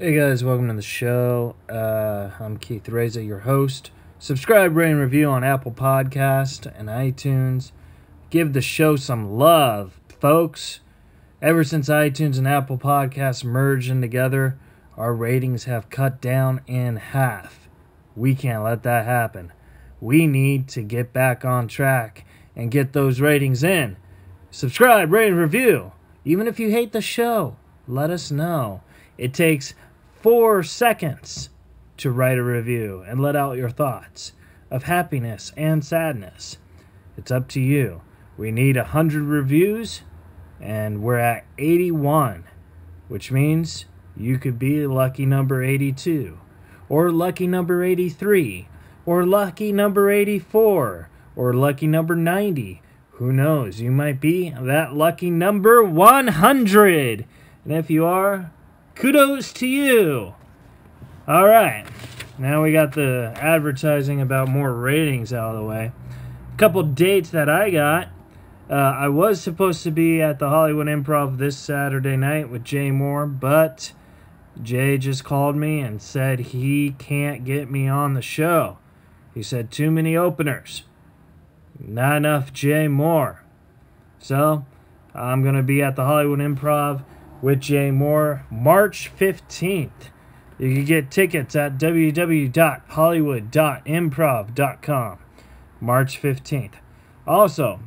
Hey guys, welcome to the show. I'm Keith Reza, your host. Subscribe, rate, and review on Apple Podcast and iTunes. Give the show some love, folks. Ever since iTunes and Apple Podcasts merged in together, our ratings have cut down in half. We can't let that happen. We need to get back on track and get those ratings in. Subscribe, rate, and review. Even if you hate the show, let us know. It takes 4 seconds to write a review and let out your thoughts of happiness and sadness. It's up to you. We need 100 reviews, and we're at 81, which means you could be lucky number 82, or lucky number 83, or lucky number 84, or lucky number 90. Who knows? You might be that lucky number 100. And if you are, kudos to you. All right, now we got the advertising about more ratings out of the way. A couple dates that I got. I was supposed to be at the Hollywood Improv this Saturday night with Jay Moore, but Jay just called me and said he can't get me on the show. He said too many openers. Not enough Jay Moore. So I'm going to be at the Hollywood Improv with Jay Moore March 15th. You can get tickets at www.hollywood.improv.com March 15th. Also,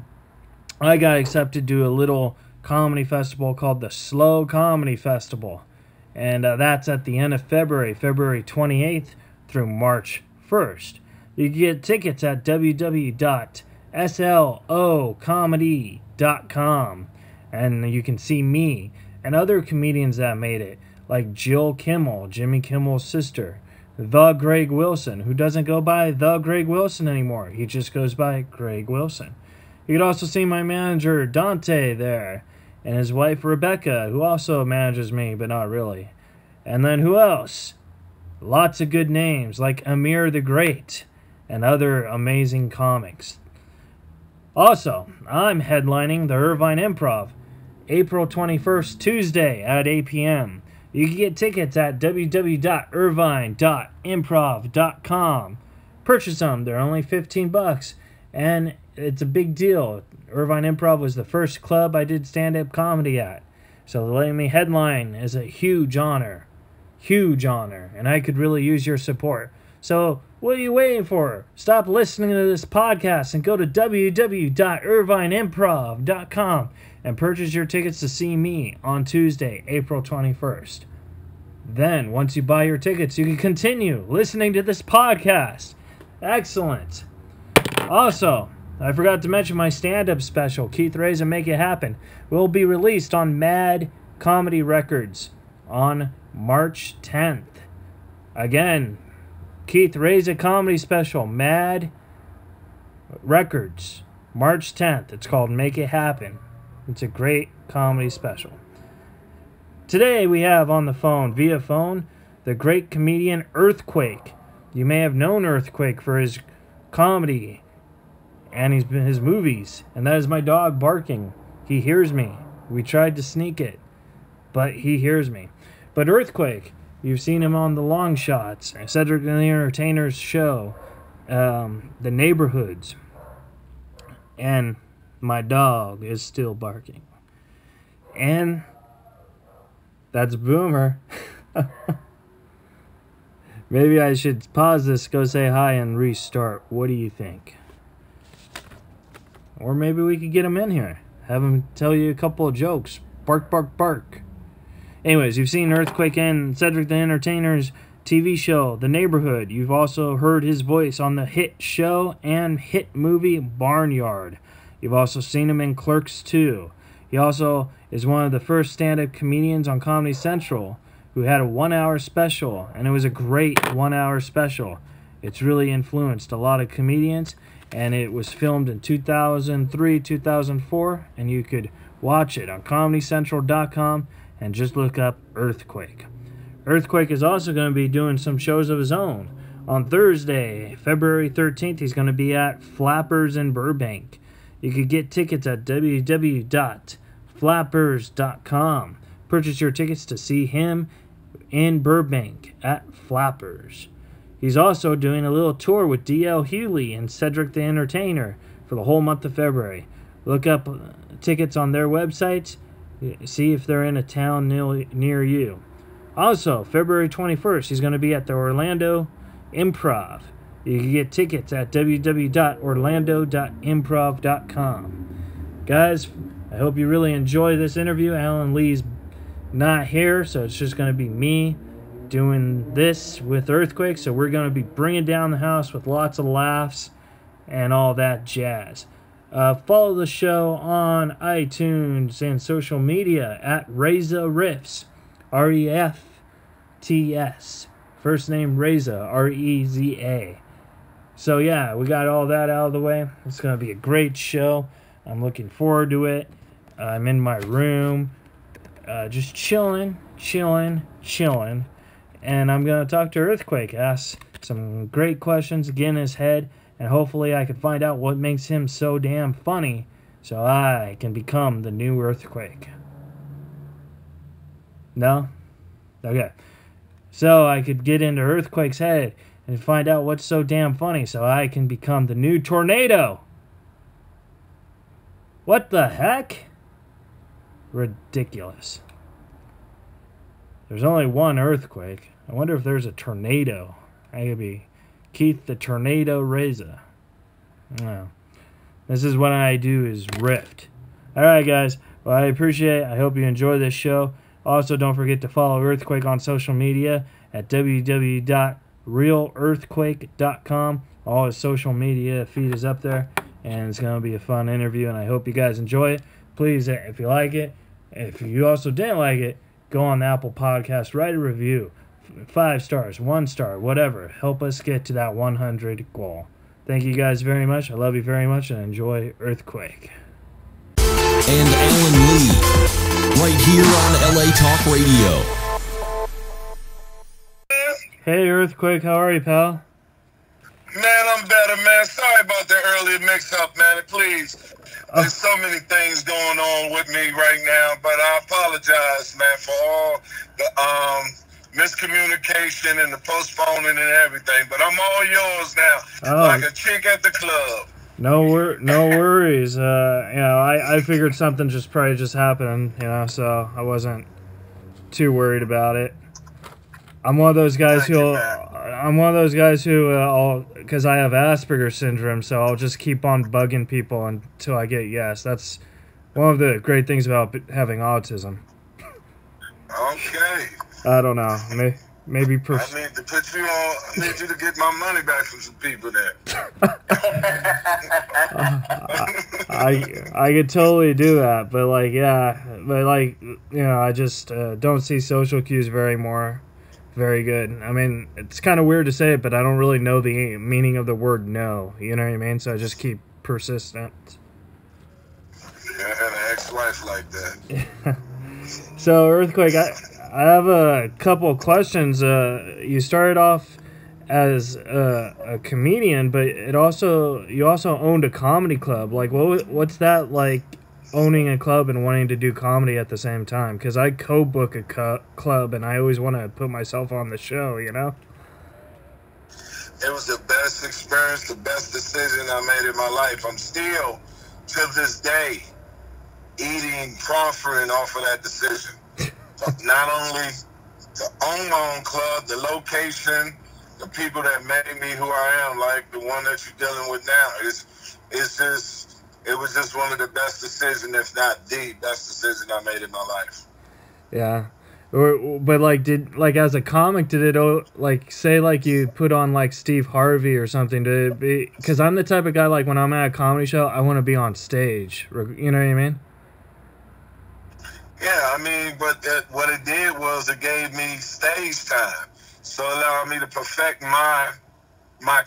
I got accepted to a little comedy festival called the Slow Comedy Festival. And that's at the end of February 28th through March 1st. You can get tickets at www.slocomedy.com. And you can see me and other comedians that made it, like Jill Kimmel, Jimmy Kimmel's sister, The Greg Wilson, who doesn't go by The Greg Wilson anymore. He just goes by Greg Wilson. You could also see my manager, Dante, there, and his wife, Rebecca, who also manages me, but not really. And then who else? Lots of good names, like Amir the Great, and other amazing comics. Also, I'm headlining the Irvine Improv, April 21st, Tuesday at 8 p.m. You can get tickets at www.irvine.improv.com. Purchase them. They're only $15, and it's a big deal. Irvine Improv was the first club I did stand-up comedy at. So letting me headline is a huge honor. Huge honor, and I could really use your support. So what are you waiting for? Stop listening to this podcast and go to www.irvineimprov.com and purchase your tickets to see me on Tuesday, April 21st. Then, once you buy your tickets, you can continue listening to this podcast. Excellent. Also, I forgot to mention my stand-up special, Keith Reza Make It Happen, will be released on Mad Comedy Records on March 10th. Again, Keith Reza Comedy Special, Mad Records, March 10th. It's called Make It Happen. It's a great comedy special. Today we have on the phone, via phone, the great comedian Earthquake. You may have known Earthquake for his comedy and his movies. And that is my dog barking. He hears me. We tried to sneak it, but he hears me. But Earthquake, you've seen him on The Long Shots, Cedric the Entertainer's show, The Neighborhoods, and my dog is still barking. And that's Boomer. Maybe I should pause this, go say hi, and restart. What do you think? Or maybe we could get him in here. Have him tell you a couple of jokes. Bark, bark, bark. Anyways, you've seen Earthquake and Cedric the Entertainer's TV show, The Neighborhood. You've also heard his voice on the hit show and hit movie Barnyard. You've also seen him in Clerks 2. He also is one of the first stand-up comedians on Comedy Central who had a 1-hour special, and it was a great 1-hour special. It's really influenced a lot of comedians, and it was filmed in 2003, 2004, and you could watch it on ComedyCentral.com and just look up Earthquake. Earthquake is also going to be doing some shows of his own. On Thursday, February 13th, he's going to be at Flappers in Burbank. You could get tickets at www.flappers.com. Purchase your tickets to see him in Burbank at Flappers. He's also doing a little tour with D.L. Hewley and Cedric the Entertainer for the whole month of February. Look up tickets on their websites. See if they're in a town near you. Also, February 21st, he's going to be at the Orlando Improv. You can get tickets at www.orlando.improv.com. Guys, I hope you really enjoy this interview. Alan Lee's not here, so it's just going to be me doing this with Earthquake. So we're going to be bringing down the house with lots of laughs and all that jazz. Follow the show on iTunes and social media at Reza Riffs, R-E-F-T-S. First name Reza, R-E-Z-A. So yeah, we got all that out of the way. It's going to be a great show. I'm looking forward to it. I'm in my room, just chilling. And I'm going to talk to Earthquake, ask some great questions, get in his head, and hopefully I can find out what makes him so damn funny so I can become the new Earthquake. No? Okay. So I could get into Earthquake's head and find out what's so damn funny so I can become the new Tornado. What the heck? Ridiculous. There's only one Earthquake. I wonder if there's a tornado. I could be Keith the Tornado Reza. No. This is what I do is rift. Alright guys. Well, I appreciate it. I hope you enjoy this show. Also, don't forget to follow Earthquake on social media at www.realearthquake.com. All his social media feed is up there. And it's going to be a fun interview. And I hope you guys enjoy it. Please, if you like it, if you also didn't like it, go on the Apple Podcast, write a review. 5 stars, 1 star, whatever. Help us get to that 100 goal. Thank you guys very much. I love you very much and enjoy Earthquake. And Alan Lee, right here on LA Talk Radio. Hey Earthquake, how are you, pal? Man, I'm better, man. Sorry about the earlier mix-up, man. Please. There's so many things going on with me right now, but I apologize, man, for all the miscommunication and the postponing and everything. But I'm all yours now, like a chick at the club. No worries. I figured something probably just happened, so I wasn't too worried about it. I'm one of those guys who, because I have Asperger's syndrome, so I'll just keep on bugging people until I get yes. That's one of the great things about having autism. Okay. I don't know. Maybe. I need to put you on. I need you to get my money back from some people there. I could totally do that, but I just don't see social cues very good. I mean, it's kind of weird to say it, but I don't really know the meaning of the word no. You know what I mean? So I just keep persistent. Yeah, I had an ex-wife like that. So, Earthquake, I have a couple of questions. You started off as a comedian, but you also owned a comedy club. Like, what's that like? Owning a club and wanting to do comedy at the same time, because I co-book a club and I always want to put myself on the show, It was the best experience, the best decision I made in my life. I'm still, to this day, profiting off of that decision. Not only to own my own club, the location, the people that made me who I am, like the one that you're dealing with now. It was just one of the best decisions, if not the best decision I made in my life. Yeah. But as a comic, did it say you put on Steve Harvey or something? Did it be, because I'm the type of guy, when I'm at a comedy show, I want to be on stage. You know what I mean? Yeah, but what it did was it gave me stage time. So it allowed me to perfect my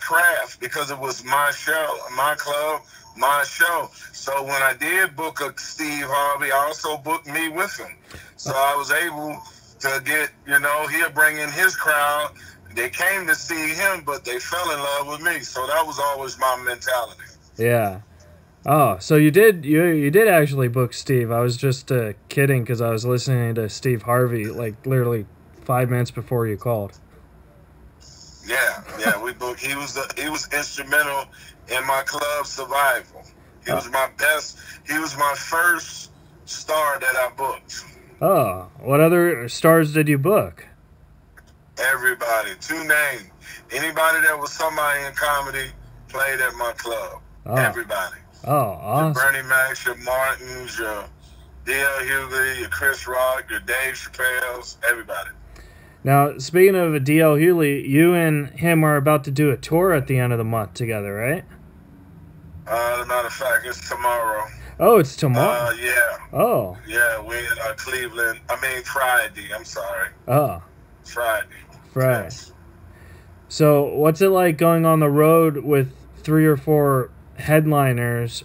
craft, because it was my show, my club, my show. So when I did book a Steve Harvey, I also booked me with him. So I was able to get, he'll bring in his crowd. They came to see him, but they fell in love with me. So that was always my mentality. Yeah. Oh, so you did actually book Steve. I was just kidding, because I was listening to Steve Harvey literally 5 minutes before you called. Yeah, we booked. He was instrumental in my club survival. He was my best. He was my first star that I booked. Oh, what other stars did you book? Everybody, to name. Anybody that was somebody in comedy played at my club. Oh. Everybody. Oh, awesome. Your Bernie Macs, your Martins, your D.L. Hughley, your Chris Rock, your Dave Chappelle's, everybody. Now, speaking of D.L. Hughley, you and him are about to do a tour at the end of the month together, right? As a matter of fact, it's tomorrow. Oh, it's tomorrow? Yeah. Oh. Yeah, we in Cleveland. Friday. I'm sorry. Oh. Friday. Yes. So, what's it like going on the road with 3 or 4 headliners?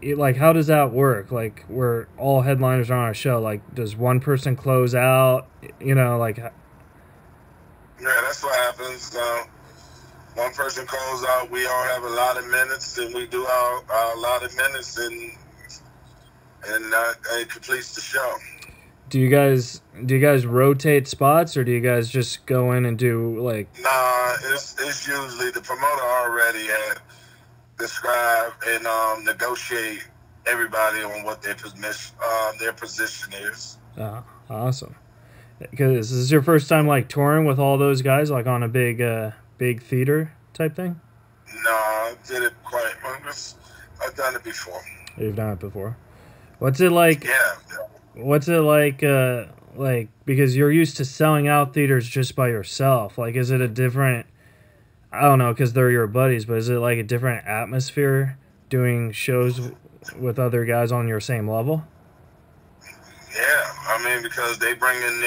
Like, how does that work? Like, where all headliners are on a show, like, does one person close out? You know, like... Yeah, that's what happens. One person calls out, we all have a lot of minutes, and we do our lot of minutes, and it completes the show. Do you guys rotate spots, or do you guys just go in and do, like... Nah, it's usually the promoter already had describe and negotiate everybody on what their position is. Oh, awesome. Because this is your first time like touring with all those guys, like on a big theater type thing? No, I did it quite. I've done it before. You've done it before. What's it like? Yeah. What's it like? Because you're used to selling out theaters just by yourself. Like, is it a different? I don't know, because they're your buddies, but is it like a different atmosphere doing shows with other guys on your same level? Yeah, I mean, because they bring in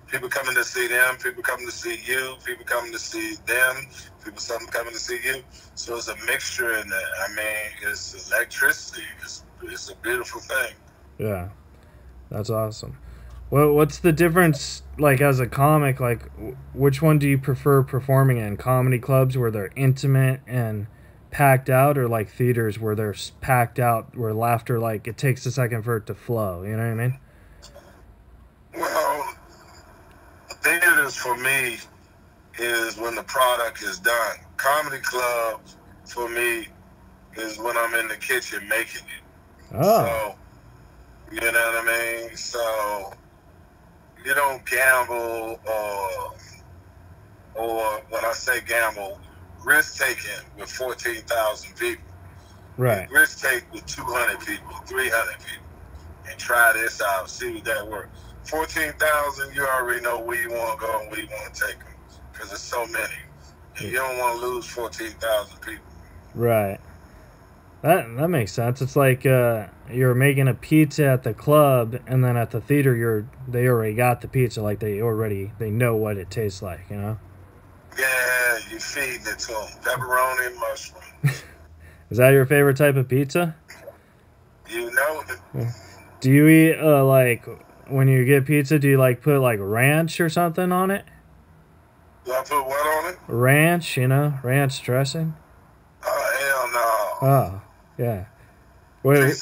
people coming to see them, people coming to see you, people coming to see them, people coming to see you. So it's a mixture in that. I mean, it's electricity. It's a beautiful thing. Yeah, that's awesome. What's the difference, like, as a comic? Like, which one do you prefer performing in? Comedy clubs where they're intimate and packed out, or like theaters where they're packed out, where laughter, like, it takes a second for it to flow? You know what I mean? Well, theaters for me is when the product is done. Comedy clubs for me is when I'm in the kitchen making it. Oh. So, you know what I mean? So you don't gamble or when I say gamble, risk taking with 14,000 people. Right. Risk take with 200 people, 300 people, and try this out, see what that works. 14,000, you already know where you want to go and where you want to take them, because there's so many. And you don't want to lose 14,000 people. Right. That makes sense. It's like you're making a pizza at the club, and then at the theater they already got the pizza. Like they know what it tastes like, you know? Yeah, you feeding it to them. Pepperoni and mushroom. Is that your favorite type of pizza? You know it. Do you eat like when you get pizza? Do you like put like ranch or something on it? Do I put what on it? Ranch, ranch dressing. Oh, hell no. Oh, yeah. Wait.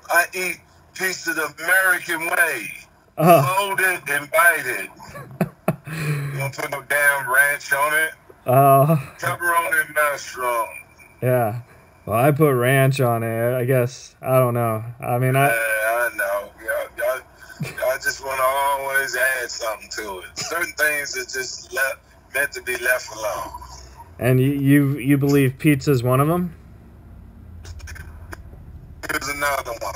I eat pizza the American way. Oh. Folded and bited. You don't put no damn ranch on it. Oh. Pepperoni and mushroom. Yeah. Well, I put ranch on it. I guess. I don't know. I mean, Yeah, I know. I just want to always add something to it. Certain things are just meant to be left alone. And you believe pizza's one of them? Here's another one.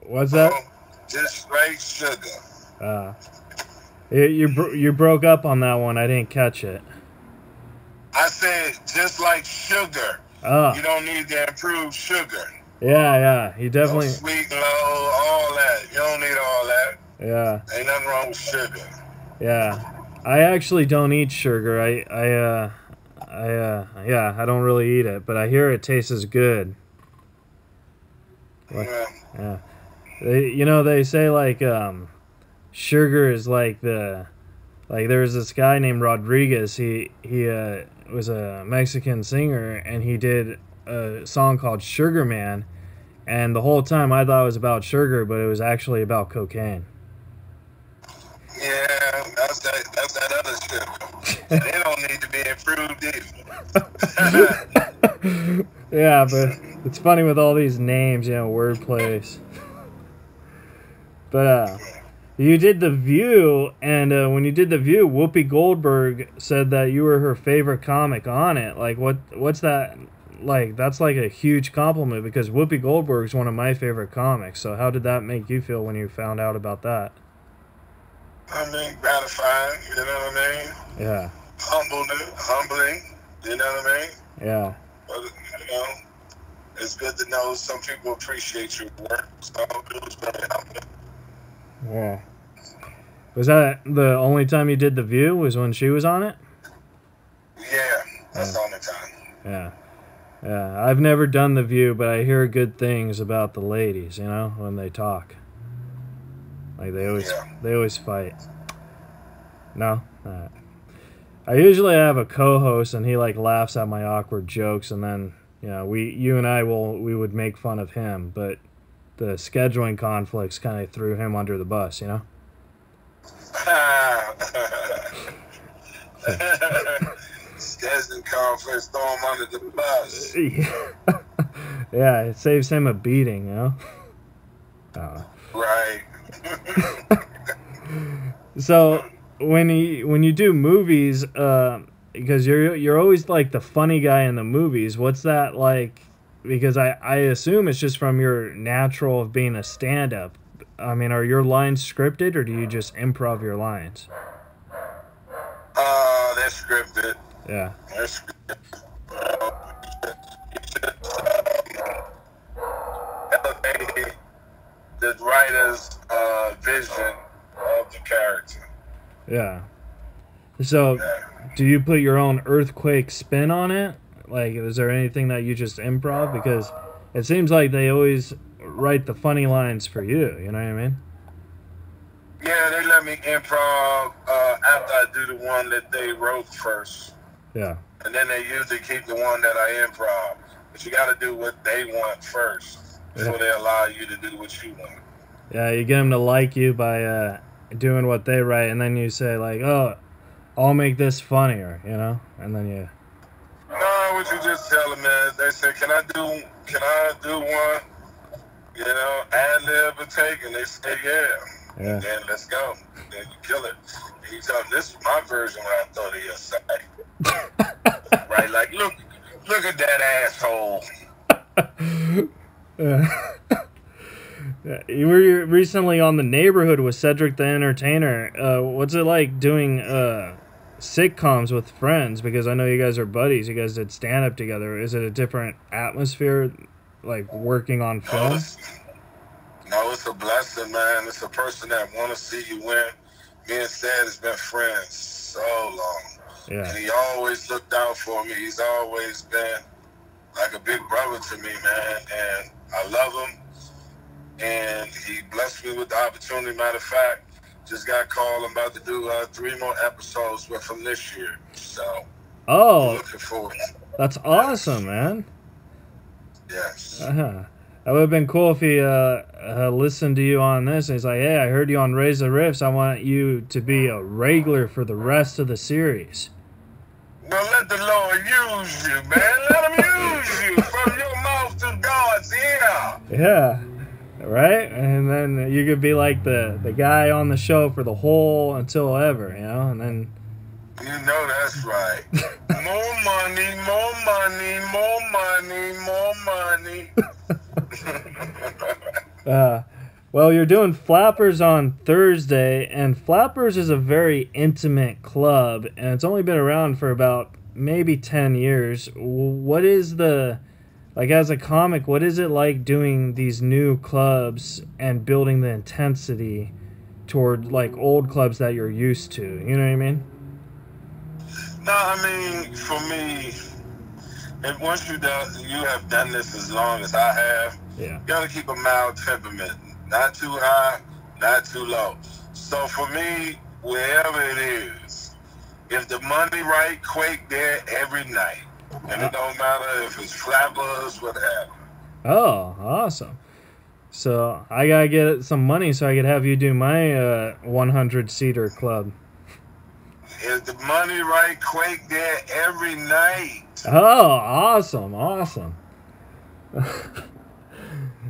What's that? Just straight sugar. You broke up on that one. I didn't catch it. I said just like sugar. Oh. You don't need to improve sugar. Yeah. You definitely. No sweet, low, all that. You don't need all that. Yeah. Ain't nothing wrong with sugar. Yeah. I actually don't eat sugar. I don't really eat it, but I hear it tastes good. Yeah. They say like sugar is like there's this guy named Rodriguez. He was a Mexican singer, and he did a song called Sugar Man, and the whole time I thought it was about sugar, but it was actually about cocaine. Yeah, that's that other shit. They don't need to be improved either. Yeah, but it's funny with all these names, wordplays. But you did The View, and when you did The View, Whoopi Goldberg said that you were her favorite comic on it. Like, what's that? Like, that's like a huge compliment because Whoopi Goldberg's one of my favorite comics. So how did that make you feel when you found out about that? I mean, gratifying, you know what I mean? Yeah. Humbling, you know what I mean? Yeah. But, it's good to know some people appreciate your work. So it was very humbling. Yeah. Was that the only time you did The View? Was when she was on it? Yeah, that's the only time. Yeah. Yeah. I've never done The View, but I hear good things about the ladies, when they talk. Like they always fight. No? Alright. I usually have a co-host and he like laughs at my awkward jokes, and then you and I we would make fun of him, but the scheduling conflicts kind of threw him under the bus, Scheduling conflicts, throw him under the bus. Yeah, it saves him a beating, Right. So when you do movies, because you're always like the funny guy in the movies, what's that like? Because I assume it's just from your natural of being a stand-up. I mean, are your lines scripted or do you just improv your lines? They're scripted. Yeah. They're scripted. Elevate the writer's vision of the character. Yeah. So, do you put your own earthquake spin on it? Like, is there anything that you just improv? Because it seems like they always write the funny lines for you, you know what I mean? Yeah, they let me improv after I do the one that they wrote first. Yeah. And then they usually keep the one that I improv. But you got to do what they want first before they allow you to do what you want. Yeah, you get them to like you by doing what they write, and then you say, like, oh, I'll make this funnier, And then you... No, what you just tell them, man. They say, can I do one? Ad-lib or take? And they say, yeah. And then let's go. Then you kill it. And you tell them, this is my version what I thought of your site. Right? Like, look at that asshole. You were recently on The Neighborhood with Cedric the Entertainer. What's it like doing sitcoms with friends? Because I know you guys are buddies. You guys did stand-up together. Is it a different atmosphere, like working on film? No, it's a blessing, man. It's a person that want to see you win. Me and Ced has been friends so long. Yeah. And he always looked out for me. He's always been like a big brother to me, man. And I love him. And he blessed me with the opportunity. Matter of fact, just got called. I'm about to do 3 more episodes with him this year. So, looking forward. That's awesome, man. Yes. That would have been cool if he listened to you on this. And he's like, hey, I heard you on Reza Riffs. I want you to be a regular for the rest of the series. Well, let the Lord use you, man. Let him use you from your mouth to God's ear. Yeah. Right? And then you could be like the guy on the show for the whole until ever, And then... You know that's right. More money, more money, more money, more money. Well, you're doing Flappers on Thursday, and Flappers is a very intimate club, and it's only been around for about maybe 10 years. What is like as a comic, what is it like doing these new clubs and building the intensity toward like old clubs that you're used to? You know what I mean? No, I mean, for me, and once you have done this as long as I have, you gotta keep a mild temperament. Not too high, not too low. So for me, wherever it is, if the money right, Quake there every night. And it don't matter if it's Flappers, whatever. Oh, awesome. So I gotta get some money so I could have you do my 100-seater club. Is the money right? Quake there every night. Oh, awesome.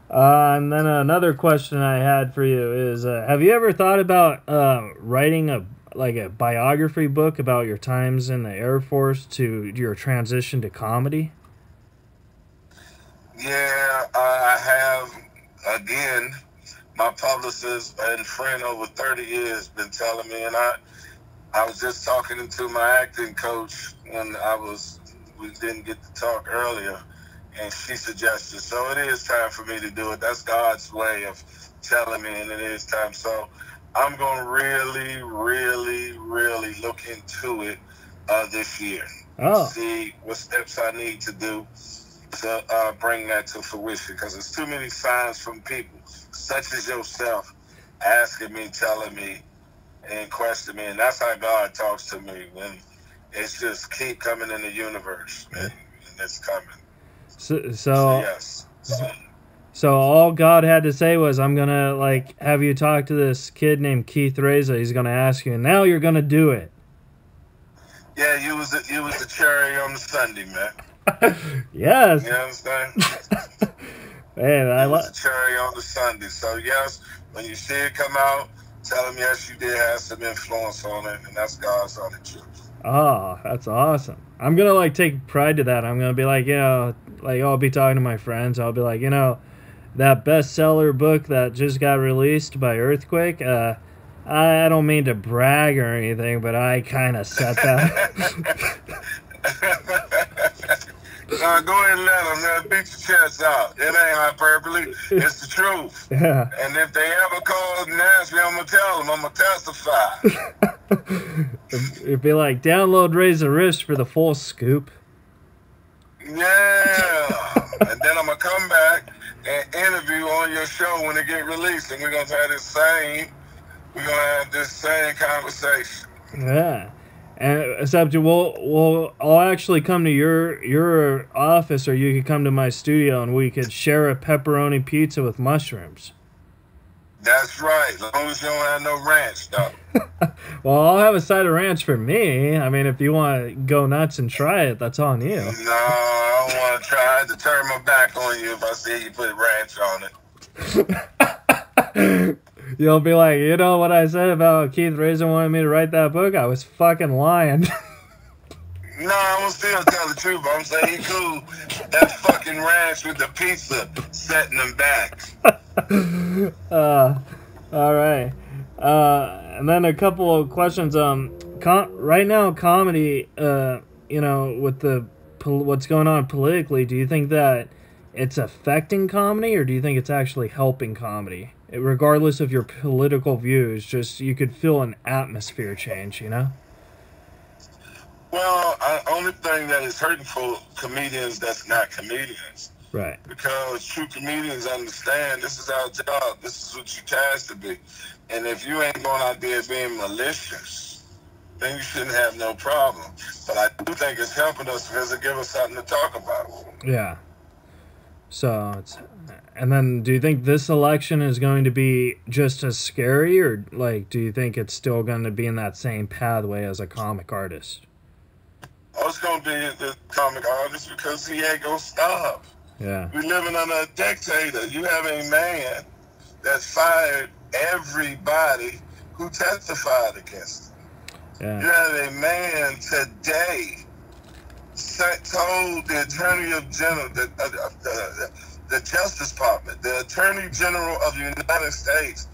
And then another question I had for you is, have you ever thought about writing a biography book about your times in the Air Force to your transition to comedy? Yeah, I have. Again, my publicist and friend over 30 years been telling me, and I was just talking to my acting coach when we didn't get to talk earlier, and she suggested. So it is time for me to do it. That's God's way of telling me, and it is time. So I'm going to really, really, really look into it this year. Oh. See what steps I need to do to bring that to fruition, because there's too many signs from people such as yourself asking me, telling me, and questioning me, and that's how God talks to me, when it's just keep coming in the universe, and it's coming. So yes. So all God had to say was, I'm gonna have you talk to this kid named Keith Reza. He's gonna ask you, and now you're gonna do it. Yeah, you was the cherry on the Sunday, man. Yes. You understand? Man, I love the cherry on the Sunday. So yes, when you see it come out, tell him yes, you did have some influence on it, and that's God's on it too. Oh, that's awesome. I'm gonna take pride to that. I'm gonna be I'll be talking to my friends. I'll be like, that bestseller book that just got released by Earthquake. I don't mean to brag or anything, but I kind of set that. Go ahead and let them, man. Beat your chest out. It ain't hyperbole. It's the truth. Yeah. And if they ever call and ask me, I'm going to tell them. I'm going to testify. It'd be like, download Reza Wrist for the full scoop. Yeah. And then I'm going to come back and interview on your show when it get released. And we're going to have this same conversation. Yeah. And except I'll actually come to your office, or you could come to my studio, and we could share a pepperoni pizza with mushrooms. That's right, as long as you don't have no ranch, though. Well, I'll have a side of ranch for me. I mean, if you want to go nuts and try it, that's on you. No, I don't want to try to turn my back on you if I see you put ranch on it. You'll be like, you know what I said about Keith Reza wanting me to write that book? I was fucking lying. No, I'm gonna still tell the truth. I'm saying he cool. That fucking ranch with the pizza setting him back. All right. And then a couple of questions. Right now, comedy, with what's going on politically, do you think that it's affecting comedy, or do you think it's actually helping comedy? Regardless of your political views, just you could feel an atmosphere change, Well, the only thing that is hurting for comedians that's not comedians. Right. Because true comedians understand this is our job. This is what you're tasked to be. And if you ain't going out there being malicious, then you shouldn't have no problem. But I do think it's helping us because it gives us something to talk about. Yeah. So and then do you think this election is going to be just as scary, or do you think it's still going to be in that same pathway as a comic artist? Oh, it's going to be the comic artist because he ain't going to stop. Yeah. We're living under a dictator. You have a man that fired everybody who testified against him. Yeah. You have a man today told the Attorney General, the Justice Department, the Attorney General of the United States,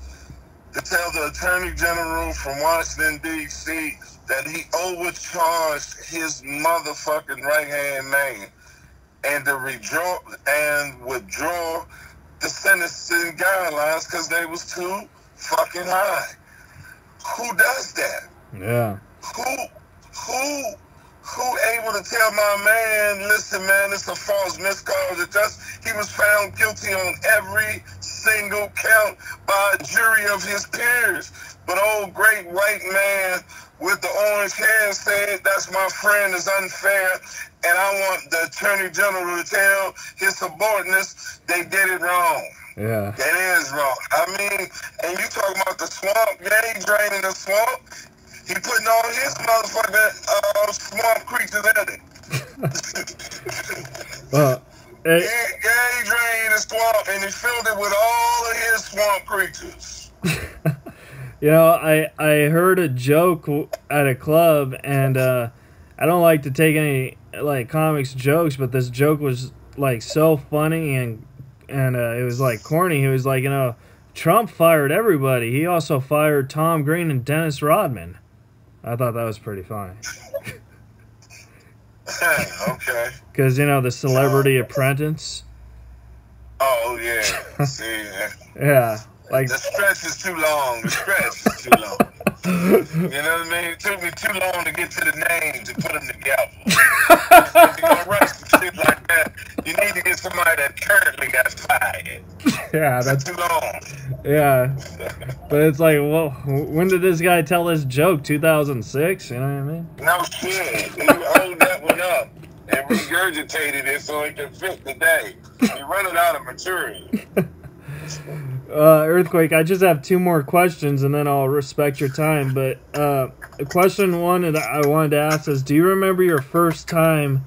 to tell the Attorney General from Washington, D.C., that he overcharged his motherfucking right-hand man, and to withdraw the sentencing guidelines because they was too fucking high. Who does that? Yeah. Who able to tell my man, listen, man, it's a false miscarriage? He was found guilty on every single count by a jury of his peers. But old great white man with the orange hair said, that's my friend, is unfair, and I want the Attorney General to tell his subordinates they did it wrong. Yeah. That is wrong. I mean, and you talking about the swamp? Yeah, he draining the swamp. He putting all his motherfucking swamp creatures in it. Well, He drained the swamp and he filled it with all of his swamp creatures. you know, I heard a joke at a club, and I don't like to take any like comics jokes, but this joke was like so funny and it was like corny. He was like, you know, Trump fired everybody. He also fired Tom Green and Dennis Rodman. I thought that was pretty funny. Okay. Because, you know, the Celebrity Apprentice. Oh, yeah. See, yeah. Like, the stretch is too long. The stretch is too long. You know what I mean? It took me too long to get to the names and put them together. If you're going to write some shit like that, you need to get somebody that currently got fired. Yeah, that's too long. Yeah. But it's like, well, when did this guy tell this joke? 2006? You know what I mean? No shit. You hold that one up and regurgitated it so it can fit today. You're running out of material. Earthquake, I just have 2 more questions and then I'll respect your time. But question 1 that I wanted to ask is, do you remember your first time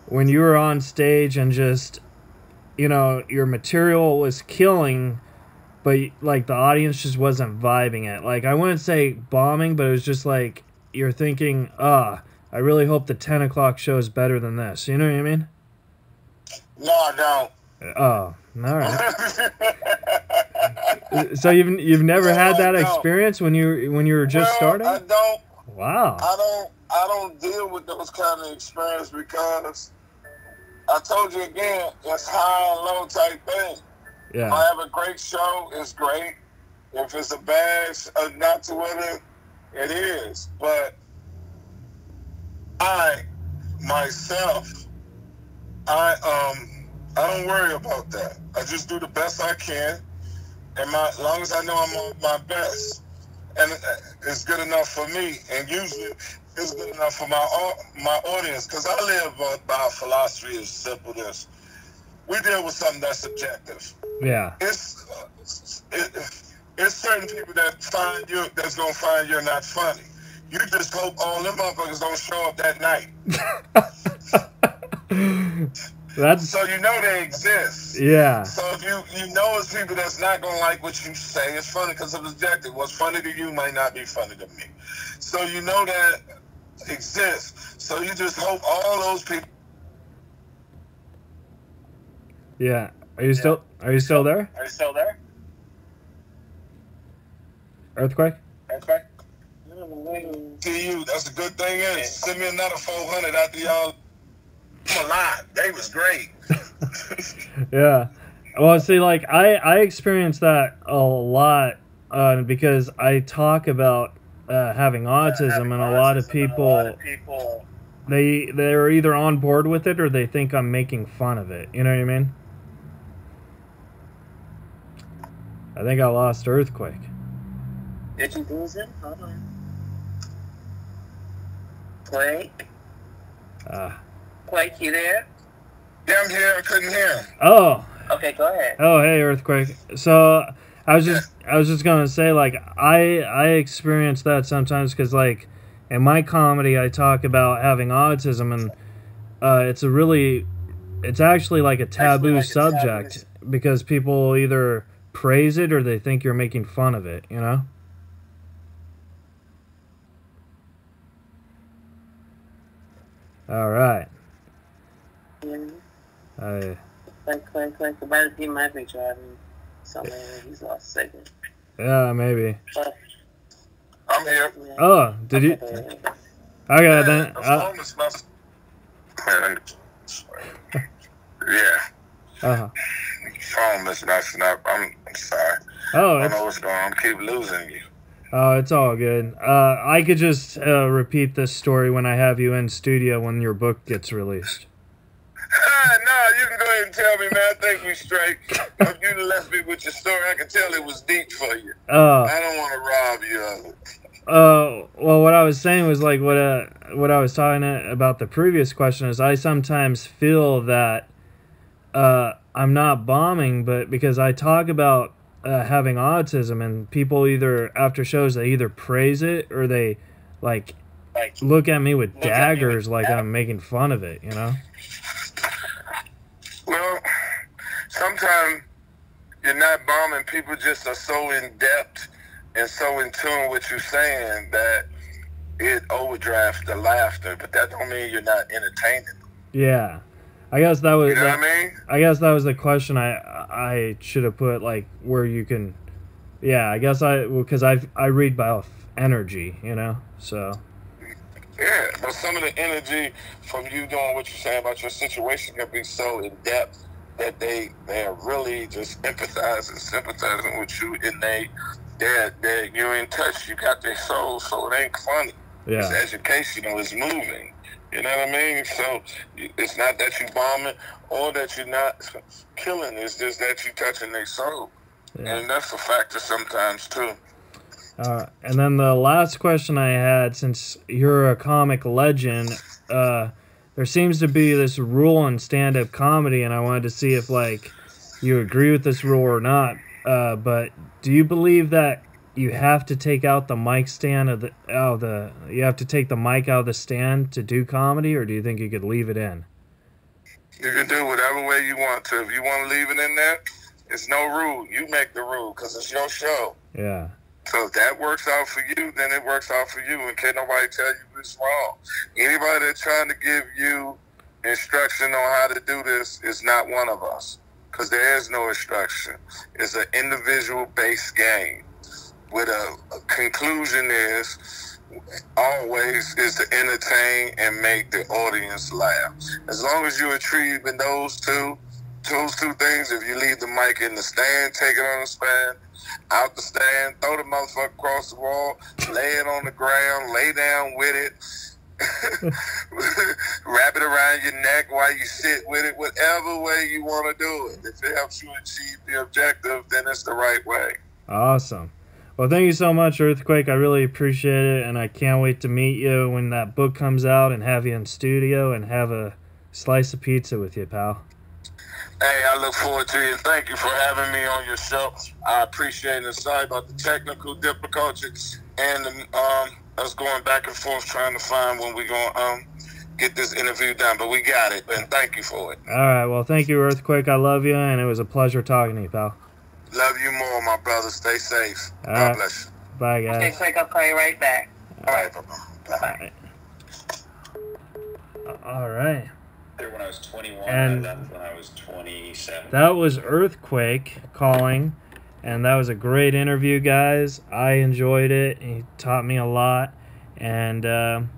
when you were on stage and just, you know, your material was killing, but like the audience just wasn't vibing it? Like, I wouldn't say bombing, but it was just like you're thinking, I really hope the 10 o'clock show is better than this. You know what I mean? No, I don't. Oh, all right. So you've never had that experience when you were just starting? I don't. Wow. I don't deal with those kind of experiences because I told you again, it's high and low type thing. Yeah. If I have a great show, it's great. If it's a bad, not to whether it is. But I don't worry about that. I just do the best I can, and as long as I know I'm on my best, and it's good enough for me, and usually it's good enough for my audience, because I live by a philosophy as simple as we deal with something that's subjective. Yeah. It's certain people that's gonna find you're not funny. You just hope all them motherfuckers don't show up that night. So you know they exist. Yeah. So if you know it's people that's not gonna like what you say, it's funny because it's objective. What's funny to you might not be funny to me. So you know that exists. So you just hope all those people. Yeah. Are you still there? Are you still there? Earthquake? To you, that's the good thing is, send me another 400 after y'all. I'm alive. They was great. Yeah. Well, see, like, I experienced that a lot because I talk about having autism, and a lot of people they're either on board with it or they think I'm making fun of it. You know what I mean? I think I lost Earthquake. Did you lose him? Hold on. Quake? Quake, you there? Yeah, I'm here. I couldn't hear him. Oh. Okay, go ahead. Oh, hey, Earthquake. So I was just gonna say, like, I experience that sometimes because, like, in my comedy I talk about having autism, and it's actually like a taboo subject because people either praise it or they think you're making fun of it. You know. All right. Quake. He might be driving somewhere. He's lost signal. Yeah, maybe. I'm here. Oh, did you? Okay, then. Yeah. Uh-huh. Phone is messing up. I'm sorry. Oh, I don't know what's going on. I keep losing you. Oh, it's all good. I could just repeat this story when I have you in studio when your book gets released. No, you can go ahead and tell me, man. I think we straight. If you left me with your story, I can tell it was deep for you. I don't want to rob you of it. Well, what I was saying was, like, what I was talking about the previous question is I sometimes feel that I'm not bombing, but because I talk about having autism, and people either after shows they either praise it or they like look at me with daggers like I'm making fun of it, you know? Well, sometimes you're not bombing. People just are so in depth and so in tune with you saying that it overdrafts the laughter, but that don't mean you're not entertaining them. Yeah. I guess that was You know what I mean? I guess that was the question I should have put, like, where you can. Yeah, I guess because I read by energy, you know. So. Yeah, but some of the energy from you doing what you're saying about your situation can be so in depth that they are really just empathizing, sympathizing with you, and they're you're in touch. You got their soul, so it ain't funny. Yeah. It's educational. It's moving. You know what I mean? So it's not that you bombing or that you're not killing. It's just that you touching their soul. Yeah. And that's a factor sometimes, too. And then the last question I had, since you're a comic legend, there seems to be this rule in stand-up comedy, and I wanted to see if, like, you agree with this rule or not. But do you believe that you have to take out the mic stand you have to take the mic out of the stand to do comedy, or do you think you could leave it in? You can do whatever way you want to. If you want to leave it in there, it's no rule. You make the rule because it's your show. Yeah. So if that works out for you, then it works out for you, and can't nobody tell you it's wrong. Anybody that's trying to give you instruction on how to do this is not one of us, because there is no instruction. It's an individual-based game. With a conclusion always is to entertain and make the audience laugh. As long as you're achieving those two things, if you leave the mic in the stand, take it on the stand, out the stand, throw the motherfucker across the wall, lay it on the ground, lay down with it, wrap it around your neck while you sit with it, whatever way you want to do it. If it helps you achieve the objective, then it's the right way. Awesome. Well, thank you so much, Earthquake. I really appreciate it, and I can't wait to meet you when that book comes out and have you in studio and have a slice of pizza with you, pal. Hey, I look forward to it. Thank you for having me on your show. I appreciate it. Sorry about the technical difficulties and us going back and forth trying to find when we're going to get this interview done, but we got it, and thank you for it. All right, well, thank you, Earthquake. I love you, and it was a pleasure talking to you, pal. Love you more, my brother. Stay safe. All God right. bless you. Bye, guys. Okay, quick. I'll call you right back. All right, bye-bye. All right. When I was 21, And I left when I was 27. That was Earthquake calling, and that was a great interview, guys. I enjoyed it. He taught me a lot, and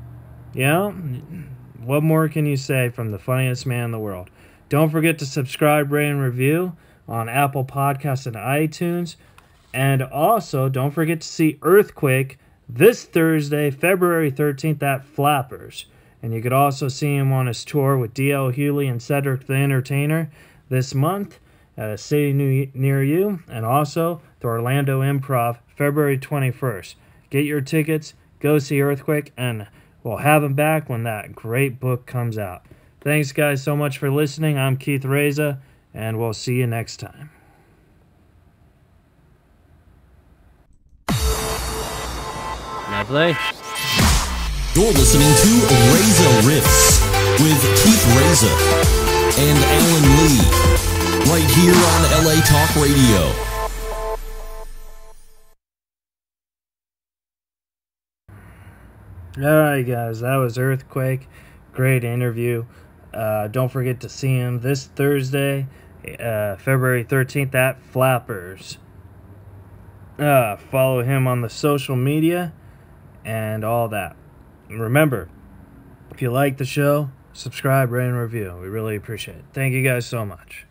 what more can you say from the funniest man in the world? Don't forget to subscribe, rate, and review on Apple Podcasts and iTunes, and also don't forget to see Earthquake this Thursday, February 13th at Flappers. And you could also see him on his tour with D.L. Hewley and Cedric the Entertainer this month at a city near you, and also the Orlando Improv February 21st. Get your tickets, go see Earthquake, and we'll have him back when that great book comes out. Thanks, guys, so much for listening. I'm Keith Reza, and we'll see you next time. Lovely. You're listening to Reza Riffs with Keith Reza and Alan Lee, right here on LA Talk Radio. Alright, guys, that was Earthquake. Great interview. Don't forget to see him this Thursday, February 13th at Flappers. Follow him on the social media and all that. Remember, if you like the show, subscribe, rate, and review. We really appreciate it. Thank you guys so much.